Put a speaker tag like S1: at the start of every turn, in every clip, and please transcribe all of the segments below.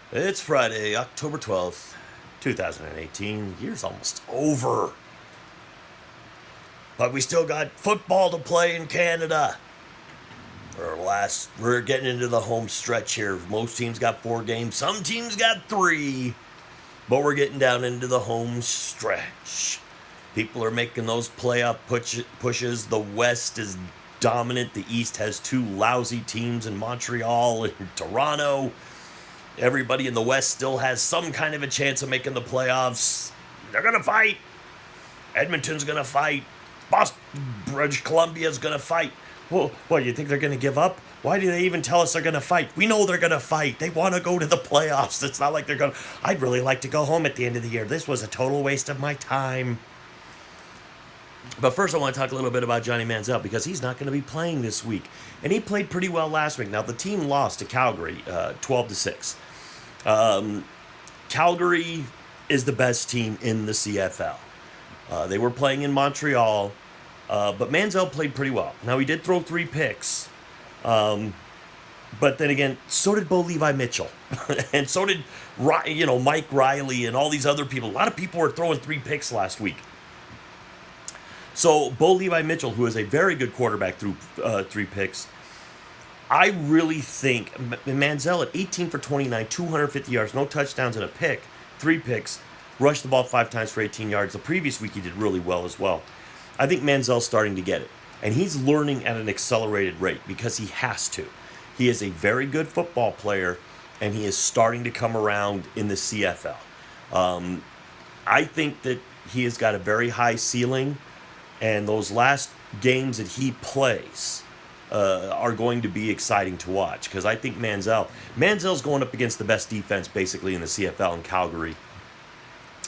S1: It's Friday, October 12th, 2018. The year's almost over. But we still got football to play in Canada. We're getting into the home stretch here. Most teams got 4 games, some teams got 3. But we're getting down into the home stretch. People are making those playoff pushes. The West is dominant. The East has 2 lousy teams in Montreal and Toronto. Everybody in the West still has some kind of a chance of making the playoffs. They're going to fight. Edmonton's going to fight. Boston, British Columbia's going to fight. Well, what, you think they're going to give up? Why do they even tell us they're going to fight? We know they're going to fight. They want to go to the playoffs. It's not like they're going to... I'd really like to go home at the end of the year. This was a total waste of my time. But first, I want to talk a little bit about Johnny Manziel because he's not going to be playing this week. And he played pretty well last week. Now, the team lost to Calgary 12-6. Calgary is the best team in the CFL. They were playing in Montreal, but Manziel played pretty well. Now, he did throw 3 picks, but then again, so did Bo Levi Mitchell, and so did Mike Riley and all these other people. A lot of people were throwing 3 picks last week. So Bo Levi Mitchell, who is a very good quarterback, threw 3 picks. I really think Manziel at 18 for 29, 250 yards, no touchdowns and a pick, 3 picks, rushed the ball 5 times for 18 yards. The previous week he did really well as well. I think Manziel's starting to get it. And he's learning at an accelerated rate because he has to. He is a very good football player, and he is starting to come around in the CFL. I think that he has got a very high ceiling, and those last games that he plays are going to be exciting to watch because I think Manziel's going up against the best defense basically in the CFL in Calgary,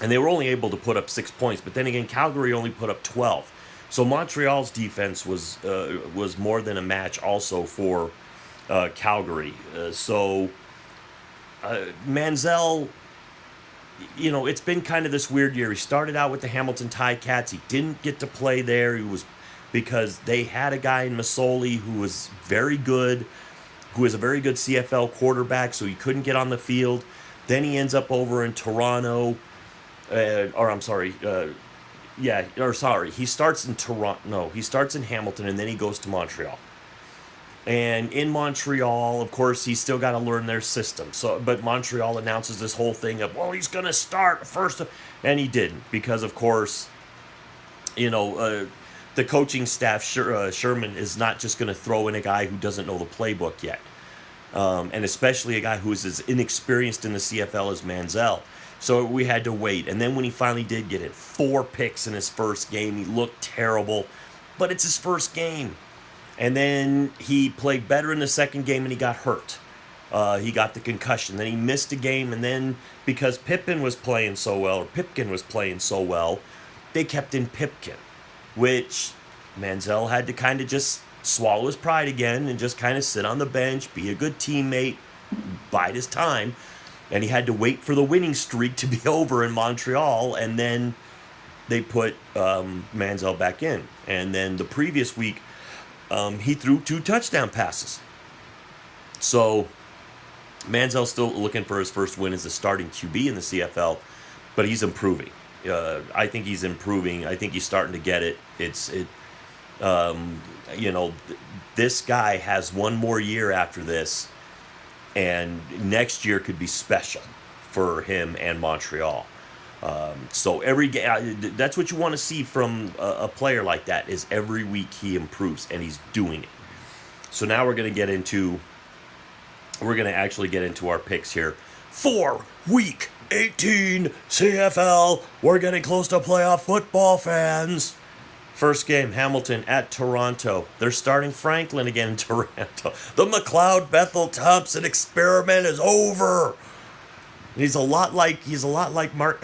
S1: and they were only able to put up 6 points, but then again Calgary only put up 12, so Montreal's defense was more than a match also for Calgary. Manziel, it's been kind of this weird year. He started out with the Hamilton Ticats. He didn't get to play there. Because they had a guy in Masoli who was very good, who is a very good CFL quarterback, so he couldn't get on the field. Then he ends up over in Toronto, he starts in Toronto. No, he starts in Hamilton, and then he goes to Montreal. And in Montreal, of course, he's still got to learn their system. But Montreal announces this whole thing of, well, he's going to start first, and he didn't because, of course, the coaching staff, Sherman, is not just going to throw in a guy who doesn't know the playbook yet. And especially a guy who is as inexperienced in the CFL as Manziel. So we had to wait. And then when he finally did get it, 4 picks in his first game. He looked terrible, but it's his first game. And then he played better in the second game and he got hurt. He got the concussion. Then he missed a game. And then because Pipkin was playing so well, they kept in Pipkin, which Manziel had to kind of just swallow his pride again and just kind of sit on the bench, be a good teammate, bide his time. And he had to wait for the winning streak to be over in Montreal, and then they put Manziel back in. And then the previous week, he threw 2 touchdown passes. So Manziel's still looking for his first win as a starting QB in the CFL, but he's improving. I think he's improving. I think he's starting to get it. This guy has one more year after this, and next year could be special for him and Montreal. So every game, that's what you want to see from a player like that, is every week he improves, and he's doing it. So now we're going to actually get into our picks here for week 18 CFL. We're getting close to playoff football, fans. First game, Hamilton at Toronto. They're starting Franklin again in Toronto. The McLeod Bethel Thompson experiment is over. He's a lot like Mark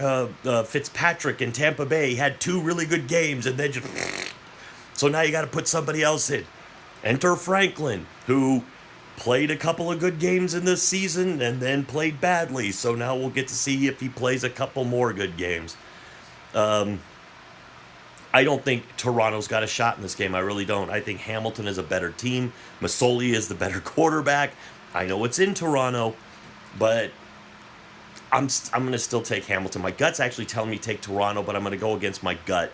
S1: Fitzpatrick in Tampa Bay. He had 2 really good games and then just... So now you got to put somebody else in. Enter Franklin, who played a couple of good games in this season and then played badly. So now we'll get to see if he plays a couple more good games. I don't think Toronto's got a shot in this game. I really don't. I think Hamilton is a better team. Masoli is the better quarterback. I know it's in Toronto, but I'm going to still take Hamilton. My gut's actually telling me take Toronto, but I'm going to go against my gut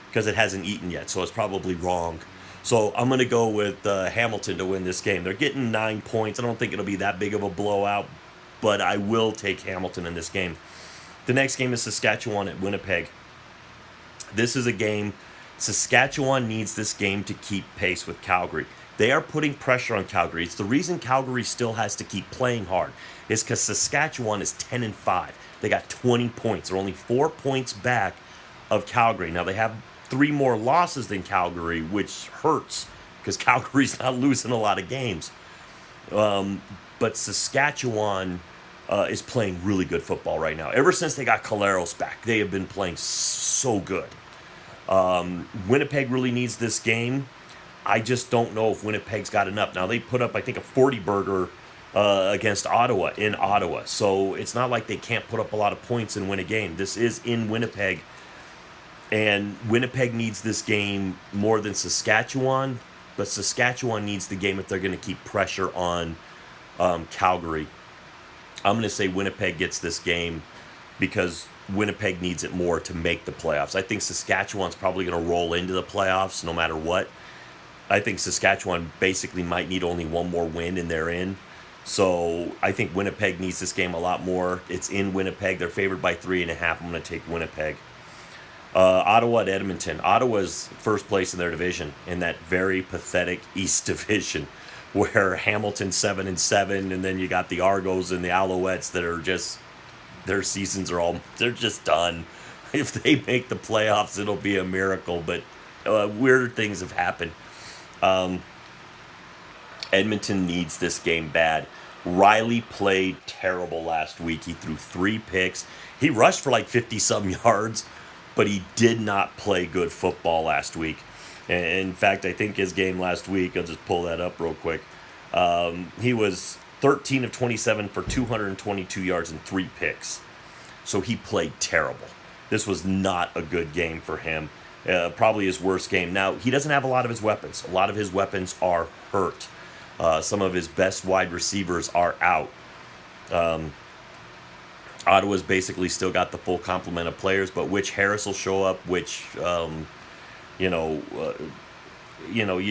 S1: because it hasn't eaten yet, so it's probably wrong. So I'm going to go with Hamilton to win this game. They're getting 9 points. I don't think it'll be that big of a blowout, but I will take Hamilton in this game. The next game is Saskatchewan at Winnipeg. This is a game, Saskatchewan needs this game to keep pace with Calgary. They are putting pressure on Calgary. It's the reason Calgary still has to keep playing hard is because Saskatchewan is 10-5. They got 20 points. They're only 4 points back of Calgary. Now they have 3 more losses than Calgary, which hurts because Calgary's not losing a lot of games. But Saskatchewan is playing really good football right now. Ever since they got Caleros back, they have been playing so good. Winnipeg really needs this game. I just don't know if Winnipeg's got enough. Now, they put up, I think, a 40-burger against Ottawa in Ottawa. So it's not like they can't put up a lot of points and win a game. This is in Winnipeg. And Winnipeg needs this game more than Saskatchewan. But Saskatchewan needs the game if they're going to keep pressure on Calgary. I'm going to say Winnipeg gets this game because Winnipeg needs it more to make the playoffs. I think Saskatchewan's probably going to roll into the playoffs no matter what. I think Saskatchewan basically might need only one more win and they're in. So I think Winnipeg needs this game a lot more. It's in Winnipeg. They're favored by 3.5. I'm going to take Winnipeg. Ottawa at Edmonton. Ottawa's first place in their division in that very pathetic East Division where Hamilton's 7-7, and then you got the Argos and the Alouettes that are just, their seasons are all, they're just done. If they make the playoffs, it'll be a miracle, but weird things have happened. Edmonton needs this game bad. Riley played terrible last week. He threw 3 picks. He rushed for like 50-some yards, but he did not play good football last week. And in fact, I think his game last week, I'll just pull that up real quick. He was 13 of 27 for 222 yards and 3 picks. So he played terrible. This was not a good game for him. Probably his worst game. Now, he doesn't have a lot of his weapons. A lot of his weapons are hurt. Some of his best wide receivers are out. Ottawa's basically still got the full complement of players, but which Harris will show up, which, you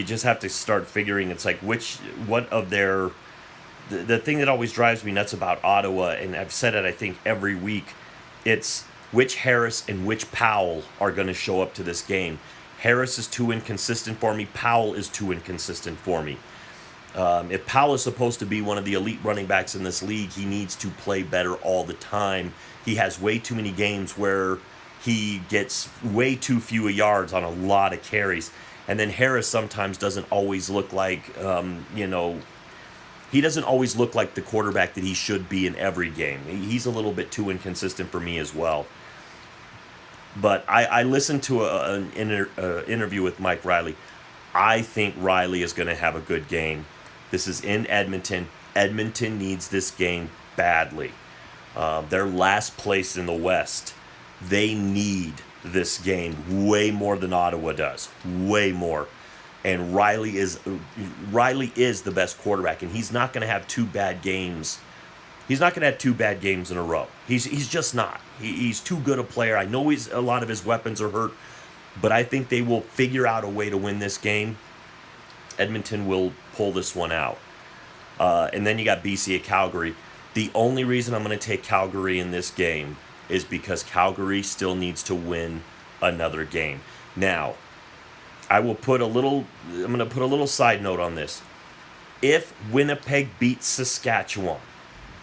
S1: just have to start figuring. It's like what of their, the thing that always drives me nuts about Ottawa, and I've said it, I think, every week, it's which Harris and which Powell are going to show up to this game. Harris is too inconsistent for me. Powell is too inconsistent for me. If Powell is supposed to be one of the elite running backs in this league, he needs to play better all the time. He has way too many games where he gets way too few yards on a lot of carries. And then Harris sometimes doesn't always look like, he doesn't always look like the quarterback that he should be in every game. He's a little bit too inconsistent for me as well. But I listened to an interview with Mike Riley. I think Riley is going to have a good game. This is in Edmonton. Edmonton needs this game badly. They're last place in the West. They need this game way more than Ottawa does. Way more. And Riley is the best quarterback, and he's not going to have 2 bad games. He's not going to have 2 bad games in a row. He's just not. He's too good a player. I know a lot of his weapons are hurt, but I think they will figure out a way to win this game. Edmonton will pull this one out. And then you got BC at Calgary. The only reason I'm going to take Calgary in this game is because Calgary still needs to win another game. Now, I'm going to put a little side note on this. If Winnipeg beats Saskatchewan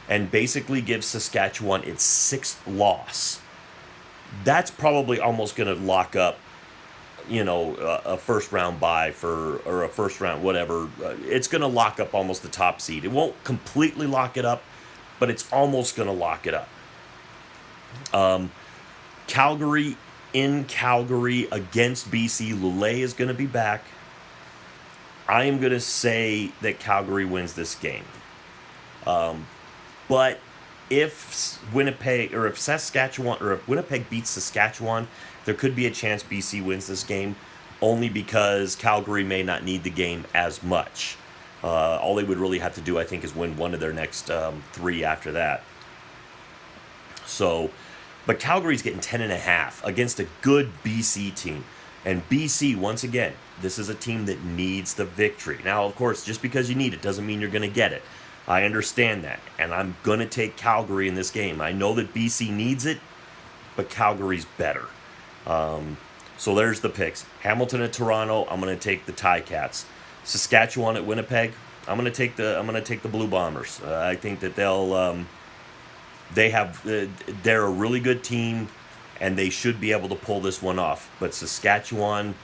S1: and basically gives Saskatchewan its 6th loss, that's probably almost going to lock up, a first round bye or a first round, whatever. It's going to lock up almost the top seed. It won't completely lock it up, but it's almost going to lock it up. Calgary in Calgary against BC. Lulay is going to be back. I am going to say that Calgary wins this game. But if Winnipeg beats Saskatchewan, there could be a chance BC wins this game, only because Calgary may not need the game as much. All they would really have to do, I think, is win one of their next 3 after that. So, but Calgary's getting 10.5 against a good BC team. And BC, once again, this is a team that needs the victory. Now, of course, just because you need it doesn't mean you're going to get it. I understand that. And I'm going to take Calgary in this game. I know that BC needs it, but Calgary's better. So there's the picks. Hamilton at Toronto, I'm going to take the Ticats. Saskatchewan at Winnipeg, I'm going to take the Blue Bombers. I think that they're a really good team, and they should be able to pull this one off. But Saskatchewan,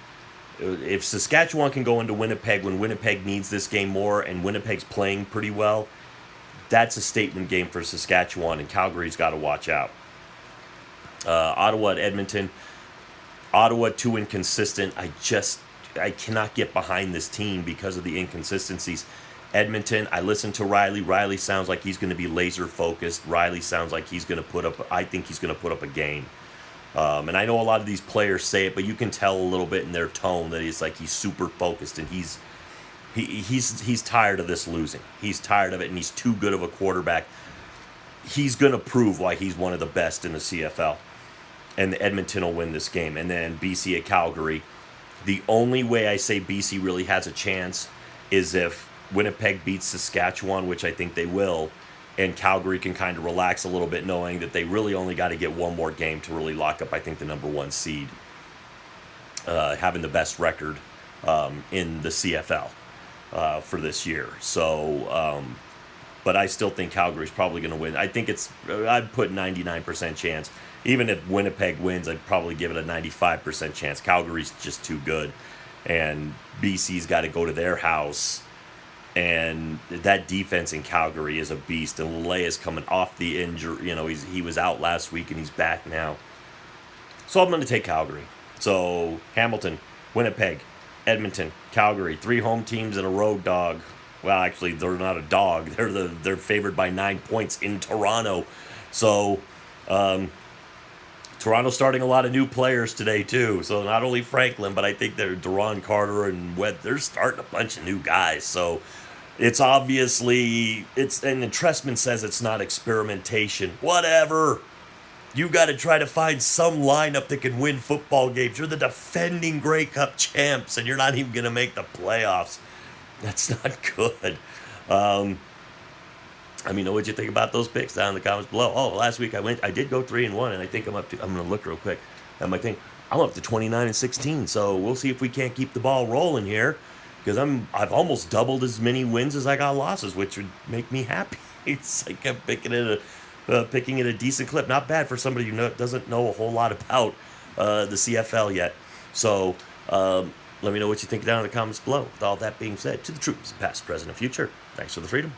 S1: if Saskatchewan can go into Winnipeg when Winnipeg needs this game more, and Winnipeg's playing pretty well, that's a statement game for Saskatchewan, and Calgary's got to watch out. Ottawa at Edmonton. Ottawa, too inconsistent. I cannot get behind this team because of the inconsistencies. Edmonton, I listened to Riley. Riley sounds like he's going to be laser focused. Riley sounds like he's going to put up, I think he's going to put up a game. And I know a lot of these players say it, but you can tell a little bit in their tone that he's super focused, and he's tired of this losing. He's tired of it, and he's too good of a quarterback. He's going to prove why he's one of the best in the CFL. And Edmonton will win this game. And then BC at Calgary. The only way I say BC really has a chance is if Winnipeg beats Saskatchewan, which I think they will, and Calgary can kind of relax a little bit knowing that they really only got to get one more game to really lock up, I think, the number one seed, having the best record in the CFL for this year. So, but I still think Calgary's probably going to win. I think I'd put 99% chance. Even if Winnipeg wins, I'd probably give it a 95% chance. Calgary's just too good. And BC's got to go to their house. And that defense in Calgary is a beast. And Lele is coming off the injury. He was out last week and he's back now. So I'm going to take Calgary. So Hamilton, Winnipeg, Edmonton, Calgary. 3 home teams and a road dog. Well, actually, they're not a dog. They're favored by 9 points in Toronto. So Toronto starting a lot of new players today, too. So not only Franklin, but I think they're Duron Carter and they're starting a bunch of new guys. So it's obviously, and Trestman says it's not experimentation. Whatever. You got to try to find some lineup that can win football games. You're the defending Grey Cup champs, and you're not even going to make the playoffs. That's not good. What'd you think about those picks down in the comments below? Oh, last week I did go 3-1, and I think I'm going to look real quick at my thing. I'm up to 29-16, so we'll see if we can't keep the ball rolling here, because I've almost doubled as many wins as I got losses, which would make me happy. It's like I'm picking at a decent clip. Not bad for somebody who doesn't know a whole lot about the CFL yet. So let me know what you think down in the comments below. With all that being said, to the troops, past, present, and future, thanks for the freedom.